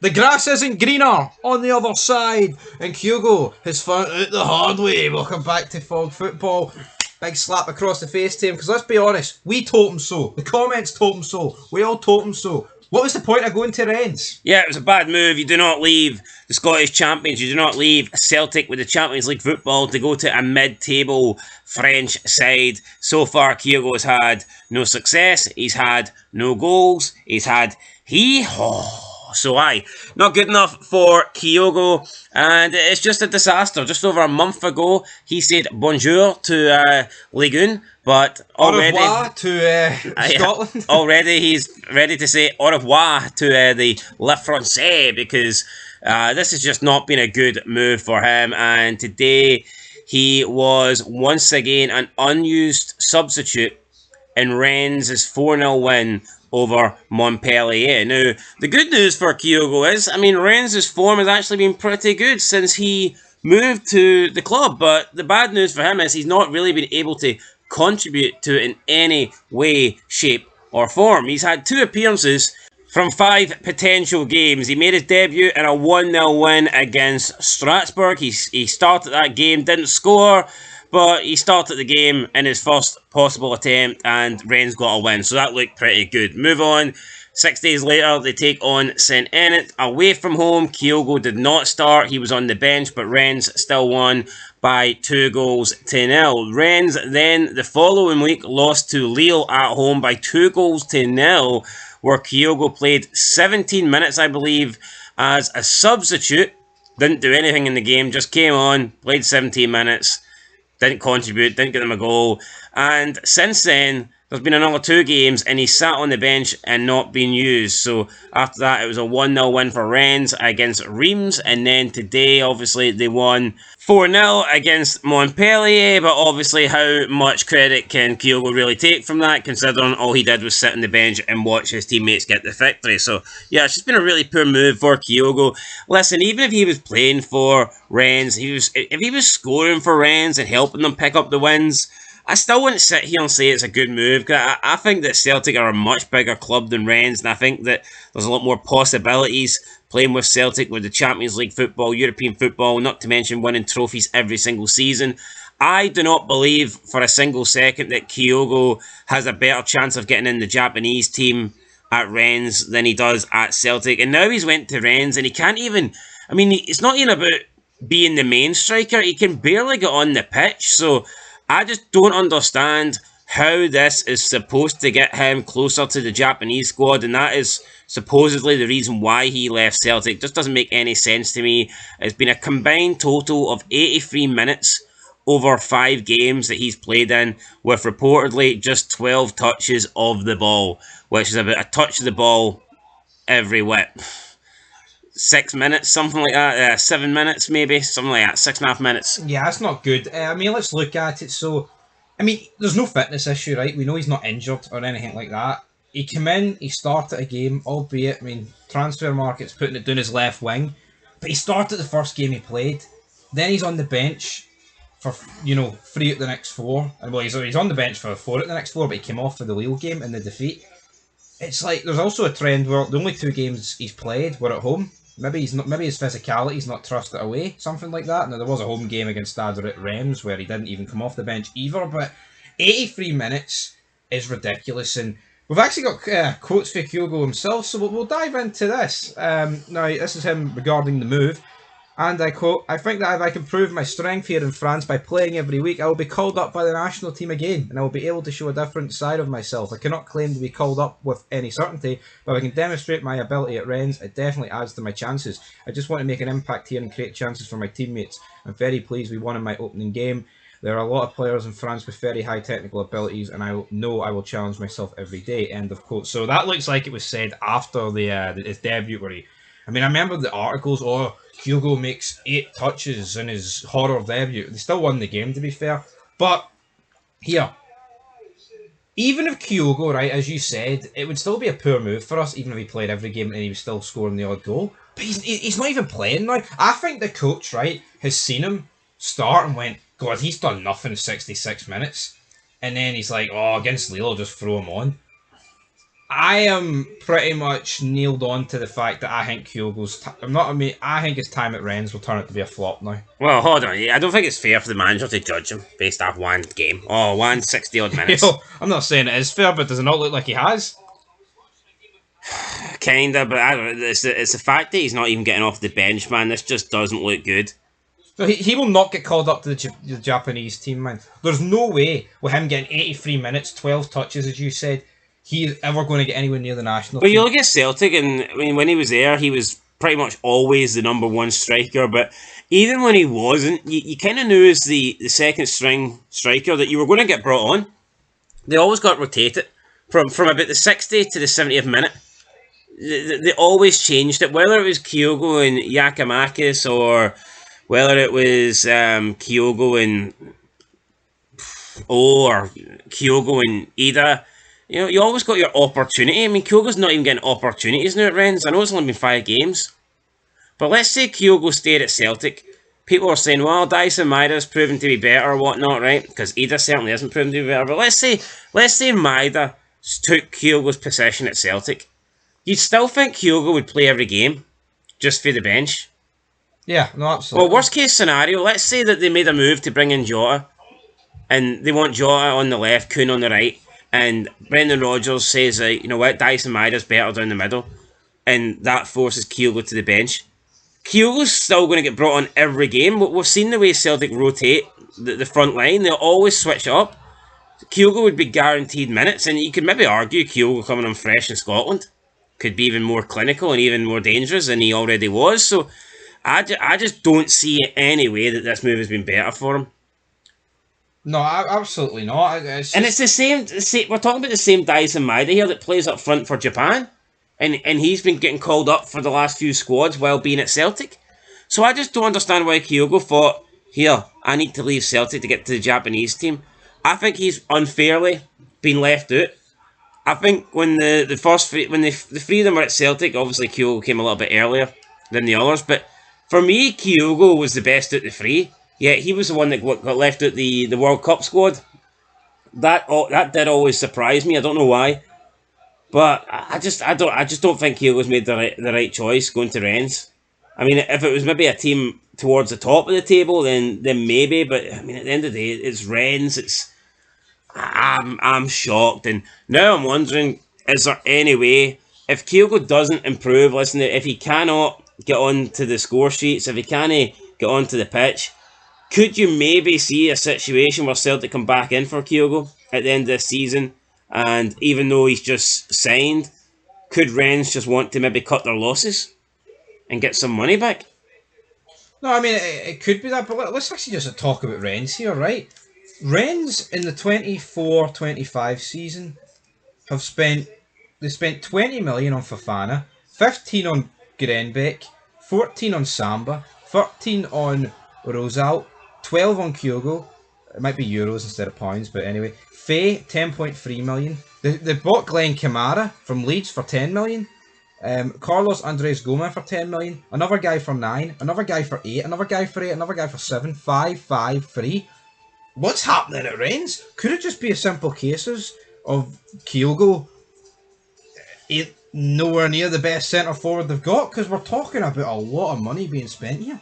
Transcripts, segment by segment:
The grass isn't greener on the other side. And Kyogo has found out the hard way. Welcome back to Fog Football. Big slap across the face to him. Because let's be honest, we told him so. The comments told him so. We all told him so. What was the point of going to Rennes? Yeah, it was a bad move. You do not leave the Scottish champions. You do not leave Celtic with the Champions League football to go to a mid-table French side. So far, Kyogo has had no success. He's had no goals. He's had... not good enough for Kyogo, and it's just a disaster. Just over a month ago, he said bonjour to Ligue 1, but already... Au revoir to Scotland. Already he's ready to say au revoir to the Le Francais, because this has just not been a good move for him, and today he was once again an unused substitute in Rennes' 4-0 win over Montpellier. Now, the good news for Kyogo is, Rennes' form has actually been pretty good since he moved to the club, but the bad news for him is he's not really been able to contribute to it in any way, shape or form. He's had 2 appearances from 5 potential games. He made his debut in a 1-0 win against Strasbourg. He started that game, didn't score, but he started the game in his first possible attempt and Rennes got a win. So that looked pretty good. Move on. 6 days later, they take on St. Ennet away from home. Kyogo did not start. He was on the bench, but Rennes still won by 2-0. Rennes then, the following week, lost to Lille at home by 2-0, where Kyogo played 17 minutes, I believe, as a substitute. Didn't do anything in the game, just came on, played 17 minutes. Didn't contribute, didn't get them a goal. And since then, there's been another 2 games and he's sat on the bench and not been used. So after that, it was a 1-0 win for Rennes against Reims. And then today, obviously, they won 4-0 against Montpellier. But obviously, how much credit can Kyogo really take from that, considering all he did was sit on the bench and watch his teammates get the victory? So yeah, it's just been a really poor move for Kyogo. Listen, even if he was playing for Rennes, if he was scoring for Rennes and helping them pick up the wins, I still wouldn't sit here and say it's a good move, because I think that Celtic are a much bigger club than Rennes, and I think that there's a lot more possibilities playing with Celtic with the Champions League football, European football, not to mention winning trophies every single season. I do not believe for a single second that Kyogo has a better chance of getting in the Japanese team at Rennes than he does at Celtic. And now he's went to Rennes and he can't even... it's not even about being the main striker. He can barely get on the pitch, so I just don't understand how this is supposed to get him closer to the Japanese squad, and that is supposedly the reason why he left Celtic. Just doesn't make any sense to me. It's been a combined total of 83 minutes over 5 games that he's played in, with reportedly just 12 touches of the ball, which is about a touch of the ball every 6 minutes, something like that. 7 minutes, maybe, something like that. 6.5 minutes. Yeah, that's not good. Let's look at it. So, there's no fitness issue, right? We know he's not injured or anything like that. He came in, he started a game, albeit, transfer market's putting it down his left wing, but he started the first game he played. Then he's on the bench for, 3 at the next 4. And well, he's on the bench for 4 at the next 4, but he came off for the Lille game in the defeat. It's like there's also a trend where the only 2 games he's played were at home. Maybe his physicality's not trusted away, something like that. Now, there was a home game against Stade Reims where he didn't even come off the bench either, but 83 minutes is ridiculous. And we've actually got quotes for Kyogo himself, so we'll dive into this. Now, this is him regarding the move. And I quote, "I think that if I can prove my strength here in France by playing every week, I will be called up by the national team again, and I will be able to show a different side of myself. I cannot claim to be called up with any certainty, but if I can demonstrate my ability at Rennes, it definitely adds to my chances. I just want to make an impact here and create chances for my teammates. I'm very pleased we won in my opening game. There are a lot of players in France with very high technical abilities, and I know I will challenge myself every day." End of quote. So that looks like it was said after his debut, where I remember the articles, Kyogo makes 8 touches in his horror debut. They still won the game, to be fair. But here, even if Kyogo, right, as you said, it would still be a poor move for us, even if he played every game and he was still scoring the odd goal. But he's not even playing now. I think the coach, right, has seen him start and went, God, he's done nothing in 66 minutes. And then he's like, against Lille, I'll just throw him on. I am pretty much nailed on to the fact that I think Kyogo's. I'm not. I mean, I think his time at Rennes will turn out to be a flop now. Well, hold on. I don't think it's fair for the manager to judge him based off one game. Oh, 160 odd minutes. I'm not saying it is fair, but does it not look like he has? Kinda, but I don't know. It's the fact that he's not even getting off the bench, man. This just doesn't look good. So he will not get called up to the Japanese team, man. There's no way with him getting 83 minutes, 12 touches, as you said, he is ever going to get anywhere near the national But team. you look at Celtic, and I mean, when he was there, he was pretty much always the number one striker. But even when he wasn't, you kind of knew as the second string striker that you were going to get brought on. They always got rotated from about the 60th to the 70th minute. They always changed it, whether it was Kyogo and Yakamakis or whether it was Kyogo and or Kyogo and Ida. You know, you always got your opportunity. I mean, Kyogo's not even getting opportunities now at Rennes. I know it's only been 5 games. But let's say Kyogo stayed at Celtic. People are saying, well, Dyson Maida's proven to be better or whatnot, right? Because Ida certainly hasn't proven to be better. But let's say Maida took Kyogo's position at Celtic. You'd still think Kyogo would play every game just for the bench. Yeah, no, absolutely. Well, worst case scenario, let's say that they made a move to bring in Jota, and they want Jota on the left, Kuhn on the right, and Brendan Rodgers says, you know what, Dyson Maida's better down the middle, and that forces Kyogo to the bench. Kyogo's still going to get brought on every game. We've seen the way Celtic rotate the front line. They'll always switch up. Kyogo would be guaranteed minutes, and you could maybe argue Kyogo coming on fresh in Scotland could be even more clinical and even more dangerous than he already was. So I just don't see any way that this move has been better for him. No, absolutely not. It's the same. We're talking about the same Dyson Maeda here that plays up front for Japan, and he's been getting called up for the last few squads while being at Celtic. So I just don't understand why Kyogo thought, here, I need to leave Celtic to get to the Japanese team. I think he's unfairly been left out. I think when the three of them were at Celtic, obviously Kyogo came a little bit earlier than the others, but for me, Kyogo was the best out of the three. Yeah, he was the one that got left out the World Cup squad. That did always surprise me. I don't know why, but I just don't think Kyogo's made the right choice going to Rennes. I mean, if it was maybe a team towards the top of the table, then maybe. But I mean, at the end of the day, it's Rennes. I'm shocked, and now I'm wondering: is there any way if Kyogo doesn't improve? Listen, if he cannot get onto the score sheets, if he can't get onto the pitch, could you maybe see a situation where Celtic come back in for Kyogo at the end of the season? And even though he's just signed, could Rennes just want to maybe cut their losses and get some money back? No, I mean, it could be that, but let's actually just talk about Rennes here, right? Rennes in the 24-25 season spent 20 million on Fofana, 15 on Grenbeck, 14 on Samba, 13 on Rosal, 12 on Kyogo. It might be euros instead of pounds, but anyway. Faye, 10.3 million. They bought Glenn Kamara from Leeds for 10 million. Carlos Andres Gomez for 10 million. Another guy for 9. Another guy for 8. Another guy for 8. Another guy for 7. 5, 5, 3. What's happening at Rennes? Could it just be a simple cases of Kyogo nowhere near the best centre forward they've got? Because we're talking about a lot of money being spent here.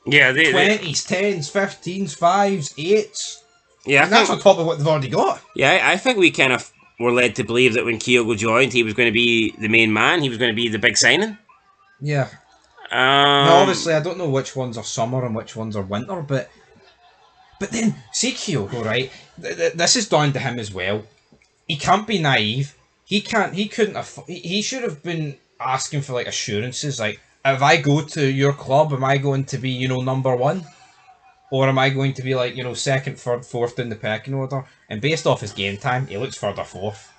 Yeah, 20s, 10s, 15s, 5s, 8s. Yeah, and that's on top of what they've already got. Yeah, I think we kind of were led to believe that when Kyogo joined, he was going to be the main man. He was going to be the big signing. Yeah. Now, obviously, I don't know which ones are summer and which ones are winter, but then, see Kyogo, right? This is down to him as well. He can't be naive. He should have been asking for, like, assurances, like, if I go to your club, am I going to be, number one? Or am I going to be, like, second, third, fourth in the pecking order? And based off his game time, he looks further fourth.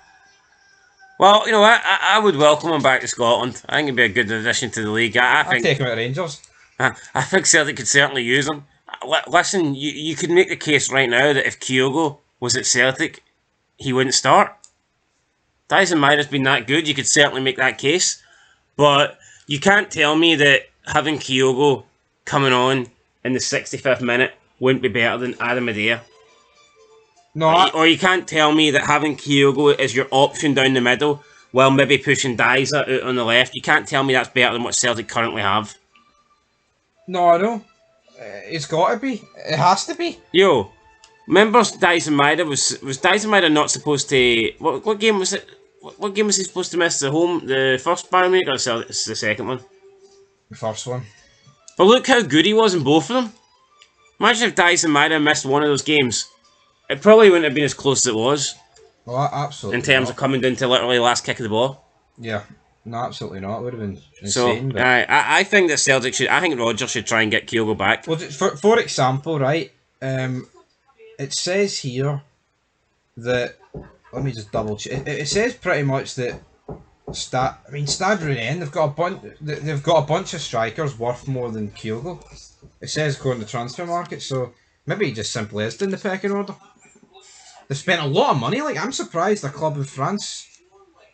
Well, you know what? I would welcome him back to Scotland. I think he'd be a good addition to the league. I'd take him at Rangers. I think Celtic could certainly use him. Listen, you could make the case right now that if Kyogo was at Celtic, he wouldn't start. Dyson Maida's been that good, you could certainly make that case. But you can't tell me that having Kyogo coming on in the 65th minute wouldn't be better than Adam Adair. No, Or you can't tell me that having Kyogo as your option down the middle, while maybe pushing Diza out on the left, you can't tell me that's better than what Celtic currently have. no, I know. It's got to be. It has to be. Yo, remember Dyson Maida was Dyson Maida not supposed to? What game was it? What game was he supposed to miss? The first Bayern Munich, or the second one? The first one. But look how good he was in both of them. Imagine if Dyson Maida missed one of those games. It probably wouldn't have been as close as it was. Well, absolutely. In terms not. of coming down to literally the last kick of the ball. Yeah, no, absolutely not. It would have been So insane. But... I think that Celtic should. I think Rodgers should try and get Kyogo back. Well, for example, right? It says here that, let me just double check. It says pretty much that Stade Rennes, they've got a bunch of strikers worth more than Kyogo. It says according to transfer market, so maybe he just simply is in the pecking order. They spent a lot of money. Like, I'm surprised a club in France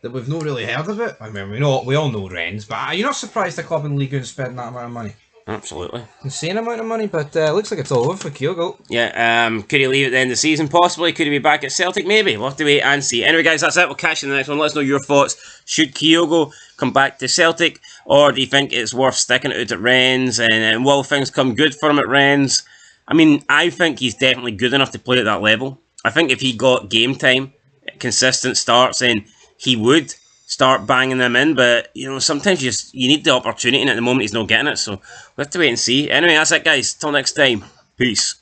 that we've not really heard of it. I mean, we all know Rennes, but are you not surprised a club in Ligue 1 spending that amount of money? Absolutely. Insane amount of money, but looks like it's all over for Kyogo. Yeah, could he leave at the end of the season? Possibly. Could he be back at Celtic? Maybe. We'll have to wait and see. Anyway, guys, that's it. We'll catch you in the next one. Let us know your thoughts. Should Kyogo come back to Celtic, or do you think it's worth sticking it out at Rennes, and will things come good for him at Rennes? I mean, I think he's definitely good enough to play at that level. I think if he got game time, consistent starts, then he would start banging them in. But, you know, sometimes you need the opportunity, and at the moment he's not getting it. So we'll have to wait and see. Anyway, that's it, guys. Till next time. Peace.